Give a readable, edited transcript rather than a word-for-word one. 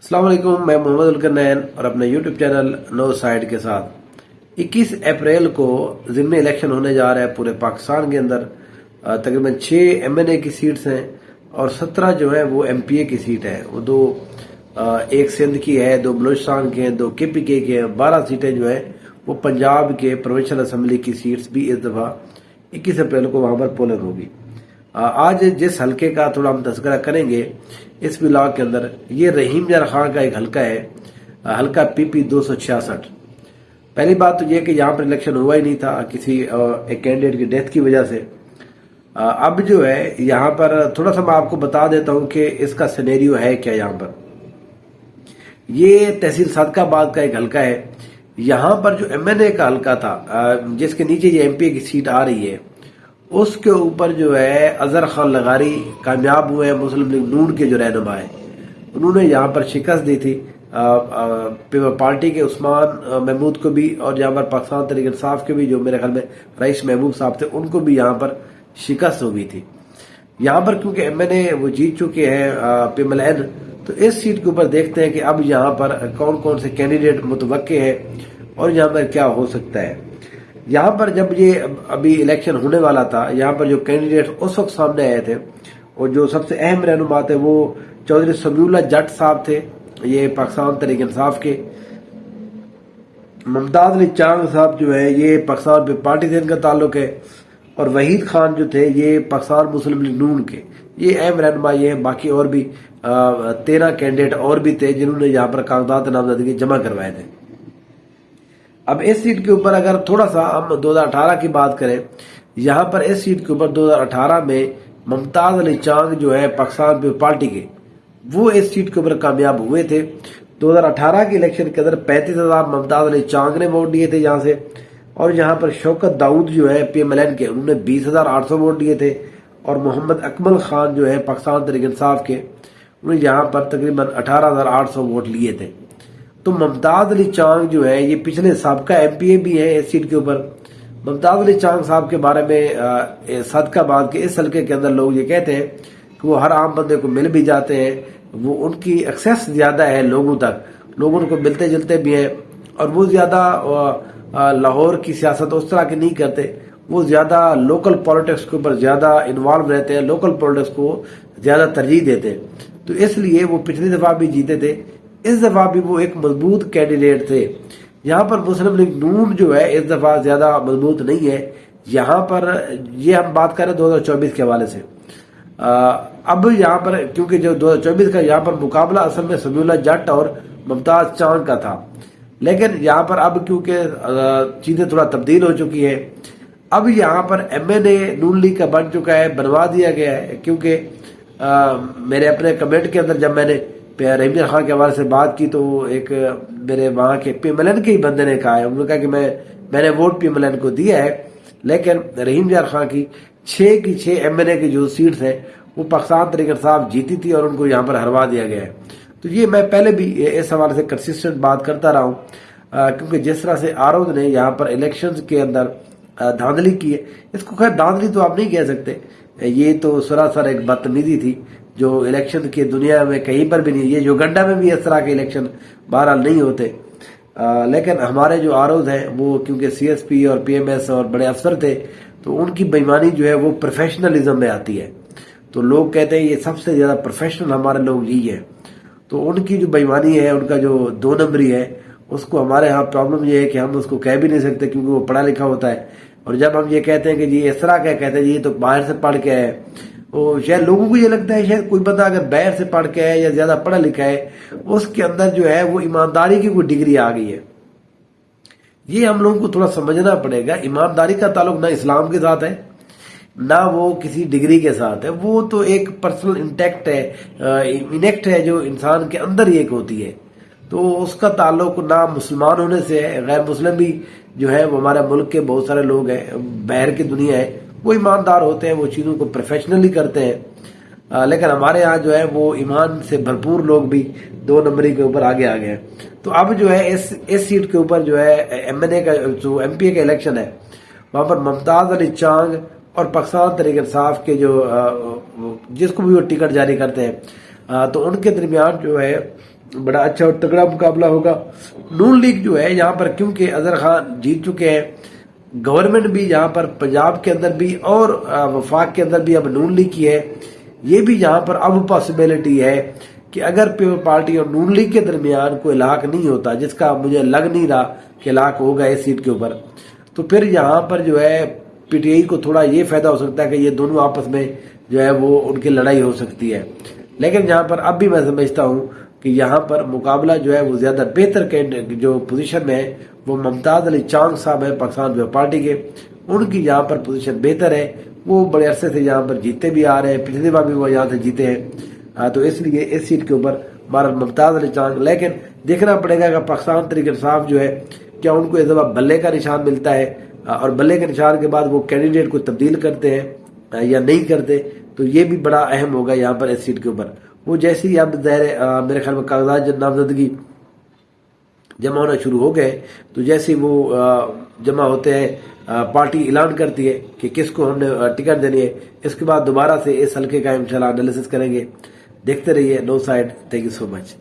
अस्सलाम वालेकुम, मैं मोहम्मद उलकरनैन और अपने यूट्यूब चैनल नो साइड के साथ 21 अप्रैल को ज़िमनी इलेक्शन होने जा रहा है पूरे पाकिस्तान के अंदर। तकरीबन 6 MNA की सीट्स हैं और 17 जो है वो MPA की सीट है। वो दो एक सिंध की है, 2 बलूचिस्तान के हैं, 2 KPK के हैं, 12 सीटें जो है वो पंजाब के प्रोविंशियल असम्बली की सीट्स भी इस दफ़ा 21 अप्रैल को वहाँ पर पोलिंग होगी। आज जिस हलके का थोड़ा हम तस्करा करेंगे इस ब्लॉग के अंदर, ये रहीम यार खान का एक हलका है, हलका PP 266। पहली बात तो ये कि यहाँ पर इलेक्शन हुआ ही नहीं था किसी एक कैंडिडेट की डेथ की वजह से। अब जो है यहाँ पर थोड़ा सा मैं आपको बता देता हूँ कि इसका सिनेरियो है क्या। यहाँ पर ये तहसील सदकाबाद का एक हलका है। यहाँ पर जो MNA का हलका था जिसके नीचे ये MPA की सीट आ रही है, उसके ऊपर जो है अजहर खान लगारी कामयाब हुए हैं। मुस्लिम लीग नून के जो रहनुमा है उन्होंने यहाँ पर शिकस्त दी थी पार्टी के उस्मान महमूद को भी, और यहाँ पर पाकिस्तान तहरीक इंसाफ के भी जो मेरे ख्याल में रईस महबूब साहब थे उनको भी यहाँ पर शिकस्त हो गई थी। यहाँ पर क्योंकि MNA वो जीत चुके हैं PMLN, तो इस सीट के ऊपर देखते हैं कि अब यहाँ पर कौन कौन से कैंडिडेट मुतवक्के हैं और यहाँ पर क्या हो सकता है। यहाँ पर जब ये अभी इलेक्शन होने वाला था, यहाँ पर जो कैंडिडेट उस वक्त सामने आए थे और जो सबसे अहम रहनुमा थे वो चौधरी समीउल्लाह जट साहब थे, ये पाकिस्तान तहरीक इंसाफ के। मुमताज अली चांग साहब जो है ये पाकिस्तान पीपल्स पार्टी से इनका ताल्लुक है, और वहीद खान जो थे ये पाकिस्तान मुस्लिम लीग नून के, ये अहम रहनुमा ये हैं। बाकी और भी 13 कैंडिडेट और भी थे जिन्होंने यहाँ पर कागजात नामजदगी जमा करवाए थे। अब इस सीट के ऊपर अगर थोड़ा सा हम 2018 की बात करें, यहाँ पर इस सीट के ऊपर 2018 में मुमताज अली चांग जो है पाकिस्तान पीपल्स पार्टी के, वो इस सीट के ऊपर कामयाब हुए थे। 2018 के इलेक्शन के अंदर 35,000 मुमताज अली चांग ने वोट दिए थे यहाँ से, और यहाँ पर शौकत दाऊद जो है PMLN के, उन्होंने 20,800 वोट दिए थे, और मोहम्मद अकमल खान जो है पाकिस्तान तहरीक इंसाफ के, उन्होंने यहाँ पर तकरीबन 18,800 वोट लिए थे। तो मुमताज अली चांग जो है ये पिछले सबका MPA भी है इस सीट के ऊपर। मुमताज अली चांग साहब के बारे में सदकाबाद के इस हल्के के अंदर लोग ये कहते हैं कि वो हर आम बंदे को मिल भी जाते हैं, वो उनकी एक्सेस ज्यादा है लोगों तक, लोग उनको मिलते जुलते भी हैं, और वो ज्यादा लाहौर की सियासत उस तरह की नहीं करते, वो ज्यादा लोकल पॉलिटिक्स के ऊपर ज्यादा इन्वॉल्व रहते हैं, लोकल पॉलिटिक्स को ज्यादा तरजीह देते हैं। तो इसलिए वो पिछली दफा भी जीते थे, इस दफा भी वो एक मजबूत कैंडिडेट थे। यहाँ पर मुस्लिम लीग नून जो है इस दफा ज्यादा मजबूत नहीं है। यहाँ पर ये हम बात करें 2024 के हवाले से, अब यहाँ पर क्योंकि जो 2024 का यहाँ पर मुकाबला असल में समीउल्लाह जट और मुमताज चांग का था, लेकिन यहाँ पर अब क्योंकि चीजें थोड़ा तब्दील हो चुकी है, अब यहाँ पर MNA नून लीग का बन चुका है, बनवा दिया गया है। क्योंकि मेरे अपने कमेंट के अंदर जब मैंने रहीम यार खान के हवाले से बात की तो एक मेरे वहां के PMLN के ही बंदे ने कहा है, उन्होंने कहा कि मैंने वोट PMLN को दिया है, लेकिन रहीम यार खान की 6 की 6 MNA की जो सीट्स है वो पाकिस्तान तहरीक इंसाफ जीती थी और उनको यहाँ पर हरवा दिया गया है। तो ये मैं पहले भी इस हवाले से कंसिस्टेंट बात करता रहा हूँ, क्योंकि जिस तरह से आरोद ने यहाँ पर इलेक्शन के अंदर धांधली की है, इसको खैर धांधली तो आप नहीं कह सकते, ये तो सरासर एक बदतमीजी थी जो इलेक्शन की दुनिया में कहीं पर भी नहीं। ये युगांडा में भी इस तरह के इलेक्शन बहरहाल नहीं होते, लेकिन हमारे जो आरोज हैं वो क्योंकि CSP और PMS और बड़े अफसर थे, तो उनकी बेईमानी जो है वो प्रोफेशनलिज्म में आती है। तो लोग कहते हैं ये सबसे ज्यादा प्रोफेशनल हमारे लोग यही है। तो उनकी जो बेईमानी है, उनका जो 2 नंबरी है, उसको हमारे यहाँ प्रॉब्लम ये है कि हम उसको कह भी नहीं सकते क्योंकि वो पढ़ा लिखा होता है। और जब हम ये कहते हैं कि जी इस तरह क्या कहते हैं जी, ये तो बाहर से पढ़ के है, वो शायद लोगों को ये लगता है शायद कोई बंदा अगर बाहर से पढ़ के है या ज्यादा पढ़ा लिखा है, उसके अंदर जो है वो ईमानदारी की कोई डिग्री आ गई है। ये हम लोगों को थोड़ा समझना पड़ेगा। ईमानदारी का ताल्लुक ना इस्लाम के साथ है ना वो किसी डिग्री के साथ है, वो तो एक पर्सनल इंटेक्ट है, इनेक्ट है जो इंसान के अंदर ही एक होती है। तो उसका ताल्लुक ना मुसलमान होने से है, गैर मुस्लिम भी जो है वो हमारे मुल्क के बहुत सारे लोग हैं, बाहर की दुनिया है, वो ईमानदार होते हैं, वो चीजों को प्रोफेशनली करते हैं। लेकिन हमारे यहाँ जो है वो ईमान से भरपूर लोग भी 2 नंबरी के ऊपर आगे आ गए हैं। तो अब जो है इस सीट के ऊपर जो है MNA का जो MPA का इलेक्शन है, वहां पर मुमताज अली चांग और पाकिस्तान तहरीक इंसाफ के जो जिसको भी वो टिकट जारी करते हैं, तो उनके दरमियान जो है बड़ा अच्छा और तगड़ा मुकाबला होगा। नून लीग जो है यहाँ पर, क्योंकि अजहर खान जीत चुके हैं, गवर्नमेंट भी यहाँ पर पंजाब के अंदर भी और वफाक के अंदर भी अब नून लीग की है। ये भी यहाँ पर अब पॉसिबिलिटी है कि अगर पीपल पार्टी और नून लीग के दरमियान कोई इलाक नहीं होता, जिसका मुझे लग नहीं रहा कि इलाक होगा इस सीट के ऊपर, तो फिर यहाँ पर जो है पीटीआई को थोड़ा ये फायदा हो सकता है कि ये दोनों आपस में जो है वो उनकी लड़ाई हो सकती है। लेकिन यहाँ पर अब भी मैं समझता हूँ कि यहाँ पर मुकाबला जो है वो ज्यादा बेहतर कैंडिडेट जो पोजीशन में है वो मुमताज अली चांग साहब है पाकिस्तान पीपल पार्टी के। उनकी यहाँ पर पोजीशन बेहतर है, वो बड़े अरसे से यहाँ पर जीते भी आ रहे हैं, पिछली बार भी वो यहाँ से जीते हैं। तो इसलिए इस सीट के ऊपर हमारा मुमताज अली चांग, लेकिन देखना पड़ेगा कि पाकिस्तान तहरीक इंसाफ जो है क्या उनको इस दफा बल्ले का निशान मिलता है, और बल्ले के निशान के बाद वो कैंडिडेट को तब्दील करते हैं या नहीं करते, तो ये भी बड़ा अहम होगा यहाँ पर इस सीट के ऊपर। वो जैसे ही अब मेरे ख्याल में कागजात नामजदगी जमा होना शुरू हो गए, तो जैसे वो जमा होते हैं पार्टी ऐलान करती है कि किसको हमने टिकट देनी है, इसके बाद दोबारा से इस हल्के का इंशाल्लाह एनालिसिस करेंगे। देखते रहिए no side. Thank you so much.